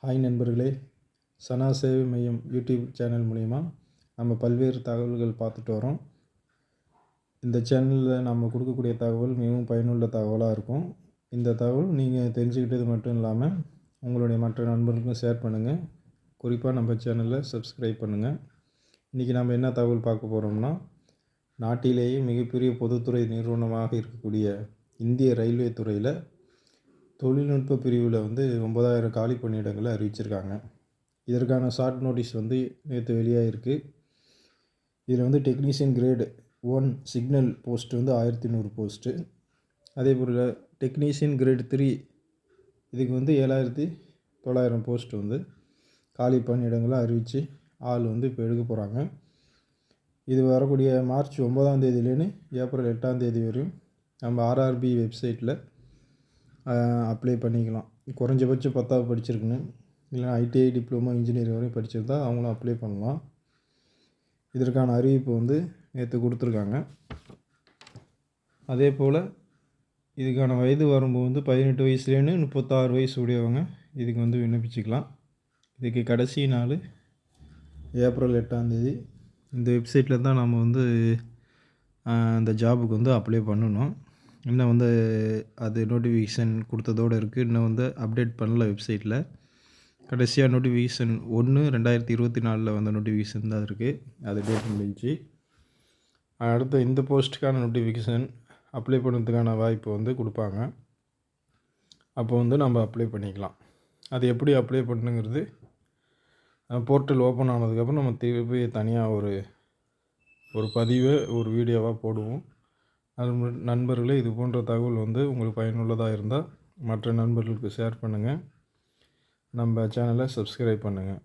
Hi நண்பர்களே, சனா சேவை மையம் யூடியூப் சேனல் மூலிமா நம்ம பல்வேறு தகவல்கள் பார்த்துட்டு வரோம். இந்த சேனலில் நம்ம கொடுக்கக்கூடிய தகவல் மிகவும் பயனுள்ள தகவலாக இருக்கும். இந்த தகவல் நீங்கள் தெரிஞ்சுக்கிட்டது மட்டும் இல்லாமல் உங்களுடைய மற்ற நண்பர்களுக்கும் ஷேர் பண்ணுங்கள். குறிப்பாக நம்ம சேனலில் சப்ஸ்கிரைப் பண்ணுங்கள். இன்றைக்கி நம்ம என்ன தகவல் பார்க்க போகிறோம்னா, நாட்டிலேயே மிகப்பெரிய பொதுத்துறை நிறுவனமாக இருக்கக்கூடிய இந்திய ரயில்வே துறையில் தொழில்நுட்ப பிரிவில் 9,000 காலி பணியிடங்களை அறிவிச்சிருக்காங்க. இதற்கான ஷார்ட் நோட்டீஸ் நேற்று வெளியாகிருக்கு. இதில் technician grade 1 signal post 1100 post. அதே போல் டெக்னீஷியன் கிரேடு 3 இதுக்கு 7,900 போஸ்ட் காலி பணியிடங்களை அறிவித்து ஆள் இப்போ எடுக்க போகிறாங்க. இது வரக்கூடிய மார்ச் 9ஆம் தேதியிலேருந்து ஏப்ரல் 8ஆம் தேதி வரையும் நம்ம ஆர்ஆர்பி வெப்சைட்டில் அப்ளை பண்ணிக்கலாம். குறைஞ்சபட்சம் 10வது படிச்சிருக்கணும், இல்லைனா ஐடிஐ டிப்ளமோ இன்ஜினியரிங் வரையும் படிச்சிருந்தா அவங்களும் அப்ளை பண்ணலாம். இதற்கான அறிவிப்பு நேற்று கொடுத்துருக்காங்க. அதே போல் இதுக்கான வயது வரம்பு 18 வயசுலேருந்து 36 வயசு உடையவங்க இதுக்கு விண்ணப்பிச்சிக்கலாம். இதுக்கு கடைசி நாள் ஏப்ரல் 8ஆம் தேதி. இந்த வெப்சைட்டில் தான் நம்ம அந்த ஜாபுக்கு அப்ளை பண்ணணும். இன்னும் அது நோட்டிஃபிகேஷன் கொடுத்ததோடு இருக்குது. இன்னும் அப்டேட் பண்ணல வெப்சைட்டில். கடைசியாக நோட்டிஃபிகேஷன் 1/2024 வந்த நோட்டிஃபிகேஷன் தான் இருக்குது. அது டேட் முடிஞ்சு. அடுத்து இந்த போஸ்ட்டுக்கான நோட்டிஃபிகேஷன் அப்ளை பண்ணுறதுக்கான வாய்ப்பு கொடுப்பாங்க. அப்போ நம்ம அப்ளை பண்ணிக்கலாம். அது எப்படி அப்ளை பண்ணுங்கிறது போர்ட்டல் ஓப்பன் ஆனதுக்கப்புறம் நம்ம திருப்பி தனியாக ஒரு பதிவை ஒரு வீடியோவாக போடுவோம். அது நண்பர்களே, இது போன்ற தகவல் உங்களுக்கு பயனுள்ளதாக இருந்தால் மற்ற நண்பர்களுக்கு ஷேர் பண்ணுங்கள். நம்ம சேனலை சப்ஸ்கிரைப் பண்ணுங்கள்.